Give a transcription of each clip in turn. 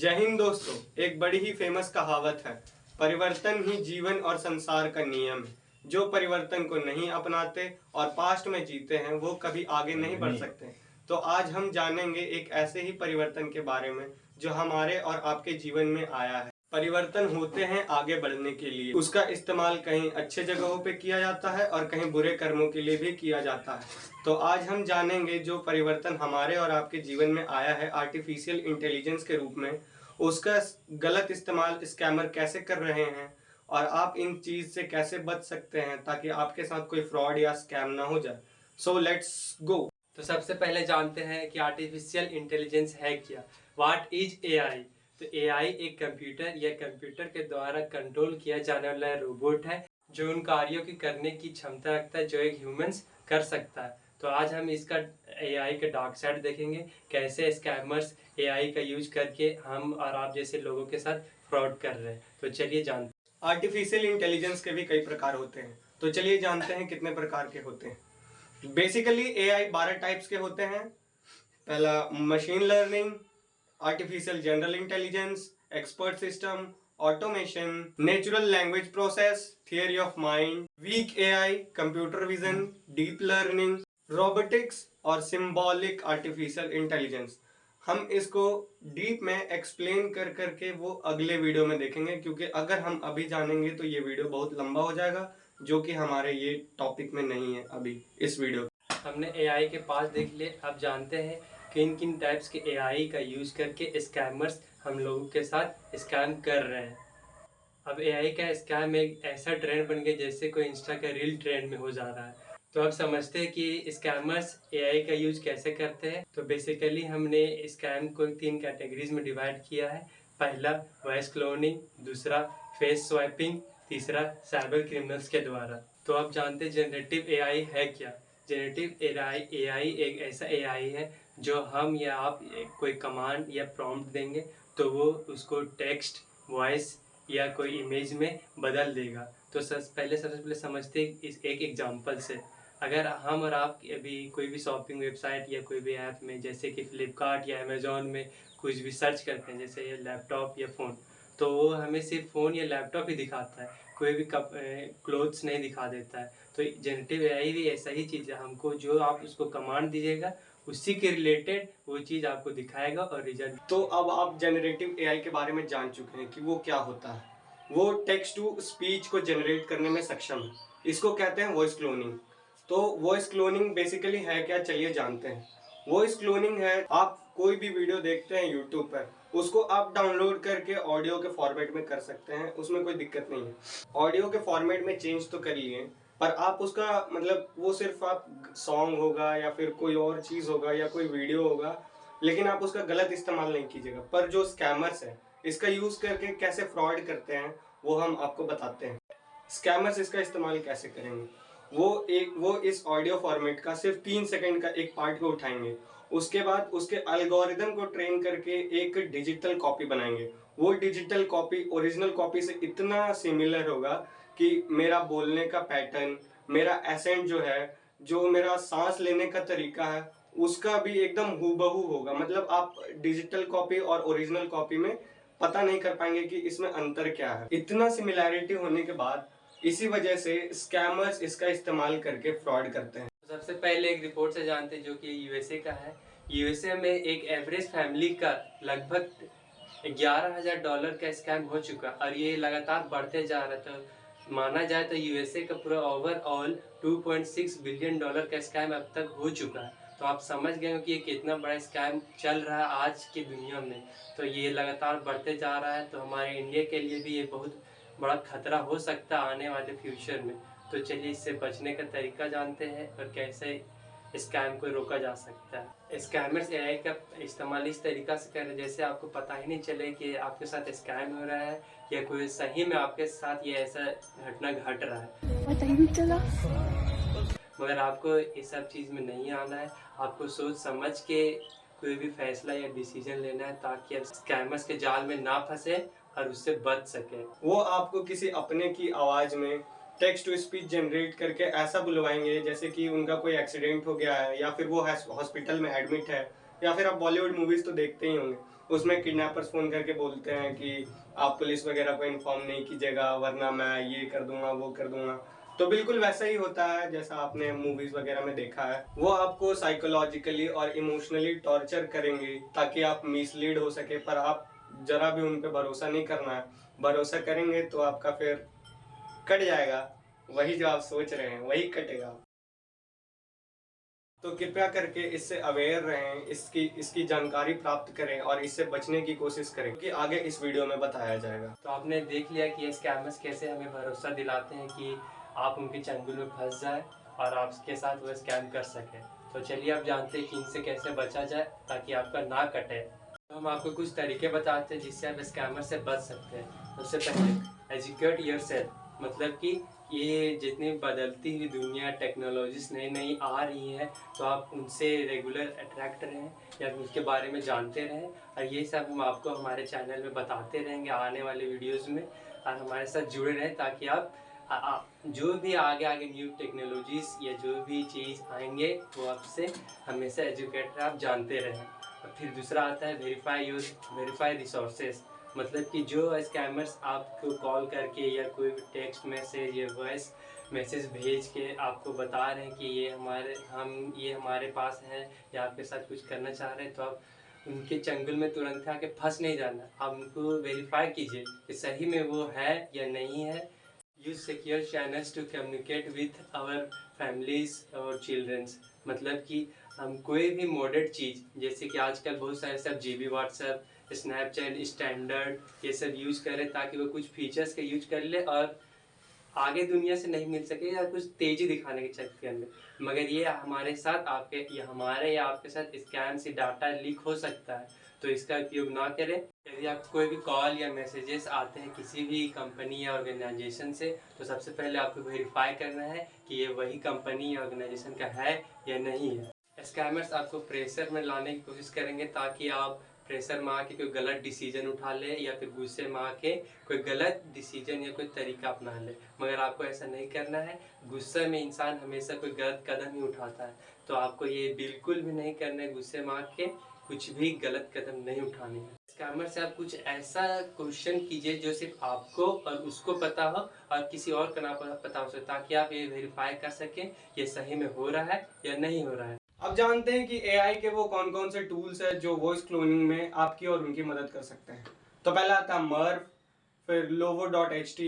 जय हिंद दोस्तों। एक बड़ी ही फेमस कहावत है, परिवर्तन ही जीवन और संसार का नियम है। जो परिवर्तन को नहीं अपनाते और पास्ट में जीते हैं वो कभी आगे नहीं बढ़ सकते। तो आज हम जानेंगे एक ऐसे ही परिवर्तन के बारे में जो हमारे और आपके जीवन में आया है। परिवर्तन होते हैं आगे बढ़ने के लिए, उसका इस्तेमाल कहीं अच्छे जगहों पे किया जाता है और कहीं बुरे कर्मों के लिए भी किया जाता है। तो आज हम जानेंगे जो परिवर्तन हमारे और आपके जीवन में आया है आर्टिफिशियल इंटेलिजेंस के रूप में, उसका गलत इस्तेमाल स्कैमर कैसे कर रहे हैं और आप इन चीज से कैसे बच सकते हैं ताकि आपके साथ कोई फ्रॉड या स्कैम ना हो जाए। So let's go. तो सबसे पहले जानते हैं कि आर्टिफिशियल इंटेलिजेंस है क्या। What is AI? तो एआई एक कंप्यूटर या कंप्यूटर के द्वारा कंट्रोल किया जाने वाला रोबोट है जो उन कार्यों की करने की क्षमता रखता है जो एक ह्यूमंस कर सकता है। तो आज हम इसका एआई का डार्क साइड देखेंगे, कैसे स्कैमर्स एआई का यूज करके हम और आप जैसे लोगों के साथ फ्रॉड कर रहे हैं। तो चलिए जानते हैं। आर्टिफिशियल इंटेलिजेंस के भी कई प्रकार होते हैं, तो चलिए जानते हैं कितने प्रकार के होते हैं। बेसिकली एआई 12 टाइप्स के होते हैं। पहला machine learning, artificial general intelligence, expert system, automation, natural language process, theory of mind, weak AI, computer vision, deep learning, robotics और सिंबॉलिक आर्टिफिशियल इंटेलिजेंस। हम इसको डीप में एक्सप्लेन कर करके वो अगले वीडियो में देखेंगे, क्योंकि अगर हम अभी जानेंगे तो ये वीडियो बहुत लंबा हो जाएगा, जो कि हमारे ये टॉपिक में नहीं है अभी इस वीडियो। हमने एआई के पास देख लिए, अब जानते हैं किन किन टाइप्स के एआई का यूज करके स्कैमर्स हम लोगों के साथ स्कैम कर रहे हैं। अब एआई का स्कैम एक ऐसा ट्रेंड बन गया जैसे कोई इंस्टा का रील ट्रेंड में हो जा रहा है। तो अब समझते हैं कि स्कैमर्स एआई का यूज कैसे करते हैं। तो बेसिकली हमने स्कैम को 3 कैटेगरीज में डिवाइड किया है। पहला वॉइस क्लोनिंग, दूसरा फेस स्वैपिंग, तीसरा साइबर क्रिमिनल्स के द्वारा। तो अब जानते हैं जनरेटिव एआई है क्या। जनरेटिव एआई एक ऐसा एआई है जो हम या आप कोई कमांड या प्रॉम्प्ट देंगे तो वो उसको टेक्स्ट, वॉइस या कोई इमेज में बदल देगा। तो सबसे पहले समझते हैं इस एक एग्जांपल से। अगर हम और आप अभी कोई भी शॉपिंग वेबसाइट या कोई भी ऐप में जैसे कि फ्लिपकार्ट या अमेजोन में कुछ भी सर्च करते हैं, जैसे ये लैपटॉप या फ़ोन, तो वो हमें सिर्फ फ़ोन या लैपटॉप ही दिखाता है, कोई भी क्लोथ्स नहीं दिखा देता है। तो जनरेटिव एआई भी ऐसा ही चीज़ है, हमको जो आप उसको कमांड दीजिएगा उसी के रिलेटेड वो चीज़ आपको दिखाएगा और रिजल्ट। तो अब आप जनरेटिव एआई के बारे में जान चुके हैं कि वो क्या होता है। वो टेक्स्ट टू स्पीच को जनरेट करने में सक्षम है। इसको कहते हैं वॉइस क्लोनिंग। तो वॉइस क्लोनिंग बेसिकली है क्या, चलिए जानते हैं। वॉइस क्लोनिंग है, आप कोई भी वीडियो देखते हैं यूट्यूब पर, उसको आप डाउनलोड करके ऑडियो के फॉर्मेट में कर सकते हैं, उसमें कोई दिक्कत नहीं है। ऑडियो के फॉर्मेट में चेंज तो कर लिए, पर आप उसका मतलब वो सिर्फ आप सॉन्ग होगा या फिर कोई और चीज होगा या कोई वीडियो होगा, लेकिन आप उसका गलत इस्तेमाल नहीं कीजिएगा। पर जो स्कैमर्स हैं इसका यूज करके कैसे फ्रॉड करते हैं वो हम आपको बताते हैं। स्कैमर्स इसका इस्तेमाल कैसे करेंगे, वो इस ऑडियो फॉर्मेट का सिर्फ 3 सेकंड का एक पार्ट को उठाएंगे, उसके बाद उसके एल्गोरिदम को ट्रेन करके एक डिजिटल कॉपी बनाएंगे। वो डिजिटल कॉपी ओरिजिनल कॉपी से इतना सिमिलर होगा कि मेरा बोलने का पैटर्न, मेरा एसेंट जो है, जो मेरा सांस लेने का तरीका है, उसका भी एकदम हूबहू होगा। मतलब आप डिजिटल कॉपी और ओरिजिनल कॉपी में पता नहीं कर पाएंगे कि इसमें अंतर क्या है। इतना सिमिलैरिटी होने के बाद इसी वजह से स्कैमर्स इसका इस्तेमाल करके फ्रॉड करते हैं। सबसे पहले एक रिपोर्ट से जानते हैं जो कि यूएसए का है। यूएसए में एक एवरेज फैमिली का लगभग $11,000 का स्कैम हो चुका और ये लगातार बढ़ते जा रहा था। माना जाए तो यूएसए का पूरा ओवरऑल $2.6 बिलियन का स्कैम अब तक हो चुका है। तो आप समझ गए हो कि ये कितना बड़ा स्कैम चल रहा है आज की दुनिया में। तो ये लगातार बढ़ते जा रहा है, तो हमारे इंडिया के लिए भी ये बहुत बड़ा खतरा हो सकता है आने वाले फ्यूचर में। तो चलिए इससे बचने का तरीका जानते हैं और कैसे स्कैम को रोका जा सकता है। स्कैमर्स एआई का इस्तेमाल इस तरीका से कर रहे हैं जैसे आपको पता ही नहीं चले कि आपके साथ स्कैम हो रहा है या कोई सही में आपके साथ ये ऐसा घटना घट रहा है। पता ही नहीं चला। मगर आपको इस सब चीज़ में नहीं आना है, आपको सोच समझ के कोई भी फैसला या डिसीजन लेना है ताकि आप स्कैमर्स के जाल में ना फंसे और उससे बच सके। वो आपको किसी अपने की आवाज में टेक्स्ट टू स्पीच जनरेट करके ऐसा बुलवाएंगे जैसे कि उनका कोई एक्सीडेंट हो गया है या फिर वो हॉस्पिटल में एडमिट है, या फिर आप बॉलीवुड मूवीज तो देखते ही होंगे, उसमें किडनैपर्स फ़ोन करके बोलते हैं कि आप पुलिस वगैरह को इन्फॉर्म नहीं कीजिएगा, वरना मैं ये कर दूंगा, वो कर दूंगा। तो बिल्कुल वैसा ही होता है जैसा आपने मूवीज वगैरह में देखा है। वो आपको साइकोलॉजिकली और इमोशनली टॉर्चर करेंगे ताकि आप मिसलीड हो सके, पर आप जरा भी उन पे भरोसा नहीं करना है। भरोसा करेंगे तो आपका फिर कट जाएगा, वही जो आप सोच रहे हैं वही कटेगा। तो कृपया करके इससे अवेयर रहें, इसकी इसकी जानकारी प्राप्त करें और इससे बचने की कोशिश करें, क्योंकि आगे इस वीडियो में बताया जाएगा। तो आपने देख लिया कि ये स्कैमर्स कैसे हमें भरोसा दिलाते हैं कि आप उनके चंगुल में फंस जाए और आपके साथ वो स्कैम कर सकें। तो चलिए आप जानते हैं कि इनसे कैसे बचा जाए ताकि आपका ना कटे। तो हम आपको कुछ तरीके बताते हैं जिससे आप स्कैमर से बच सकते हैं। सबसे पहले एजुकेट योरसेल्फ, मतलब कि ये जितनी बदलती हुई दुनिया टेक्नोलॉजीज नई नई आ रही हैं, तो आप उनसे रेगुलर अट्रैक्ट रहें या उसके बारे में जानते रहें। और ये सब हम आपको हमारे चैनल में बताते रहेंगे आने वाले वीडियोस में, और हमारे साथ जुड़े रहें ताकि आप जो भी आगे आगे न्यू टेक्नोलॉजीज या जो भी चीज़ आएंगे वो आपसे हमेशा एजुकेट आप जानते रहें। और फिर दूसरा आता है वेरीफाई रिसोर्सेज, मतलब कि जो स्कैमर्स आपको कॉल करके या कोई टेक्स्ट मैसेज या वॉइस मैसेज भेज के आपको बता रहे हैं कि ये हमारे पास है या आपके साथ कुछ करना चाह रहे हैं, तो आप उनके चंगुल में तुरंत आके फंस नहीं जाना। आप उनको वेरीफाई कीजिए कि सही में वो है या नहीं है। Use secure channels to communicate with our families और चिल्ड्रंस, मतलब कि हम कोई भी मॉडर्न चीज़, जैसे कि आजकल बहुत सारे सब जीबी व्हाट्सएप, स्नैपचैट, स्टैंडर्ड ये सब यूज़ करें ताकि वो कुछ फीचर्स के यूज कर ले और आगे दुनिया से नहीं मिल सके या कुछ तेज़ी दिखाने के चक्कर में। मगर ये हमारे साथ हमारे या आपके साथ स्कैम से डाटा लीक हो सकता है, तो इसका उपयोग ना करें। यदि आपको कोई भी कॉल या मैसेजेस आते हैं किसी भी कंपनी या ऑर्गेनाइजेशन से, तो सबसे पहले आपको वेरीफाई करना है कि ये वही कंपनी या ऑर्गेनाइजेशन का है या नहीं है। स्कैमर्स आपको प्रेशर में लाने की कोशिश करेंगे ताकि आप प्रेशर में आके कोई गलत डिसीजन उठा ले या फिर गुस्से में आके कोई गलत डिसीजन या कोई तरीका अपना ले, मगर आपको ऐसा नहीं करना है। गुस्से में इंसान हमेशा कोई गलत कदम ही उठाता है, तो आपको ये बिल्कुल भी नहीं करना है। गुस्से में आके कुछ भी गलत कदम नहीं उठाने हैं। स्कैमर से आप कुछ ऐसा क्वेश्चन कीजिए जो सिर्फ आपको और उसको पता हो और किसी और को ना पता हो, ताकि आप ये वेरीफाई कर सकें ये सही में हो रहा है या नहीं हो रहा है। अब जानते हैं कि एआई के वो कौन कौन से टूल्स हैं जो वॉइस क्लोनिंग में आपकी और उनकी मदद कर सकते हैं। तो पहला आता है मर्व, फिर lovo.ht,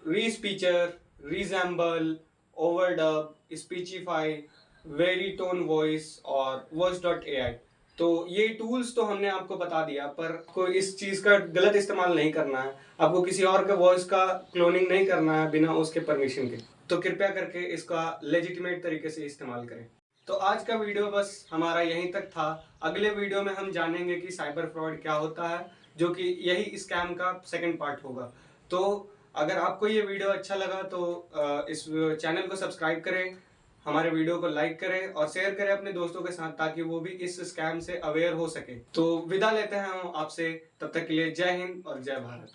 रीस्पीचर, रीजैम्बल, ओवरडब, स्पीचिफाई, वेरीटोन वॉइस और voice.ai। तो ये टूल्स तो हमने आपको बता दिया, पर कोई इस चीज़ का गलत इस्तेमाल नहीं करना है। आपको किसी और के वॉइस का क्लोनिंग नहीं करना है बिना उसके परमिशन के। तो कृपया करके इसका लेजिटिमेट तरीके से इस्तेमाल करें। तो आज का वीडियो बस हमारा यहीं तक था। अगले वीडियो में हम जानेंगे कि साइबर फ्रॉड क्या होता है, जो कि यही स्कैम का सेकंड पार्ट होगा। तो अगर आपको ये वीडियो अच्छा लगा तो इस चैनल को सब्सक्राइब करें, हमारे वीडियो को लाइक करें और शेयर करें अपने दोस्तों के साथ, ताकि वो भी इस स्कैम से अवेयर हो सके। तो विदा लेते हैं हम आपसे, तब तक के लिए जय हिंद और जय भारत।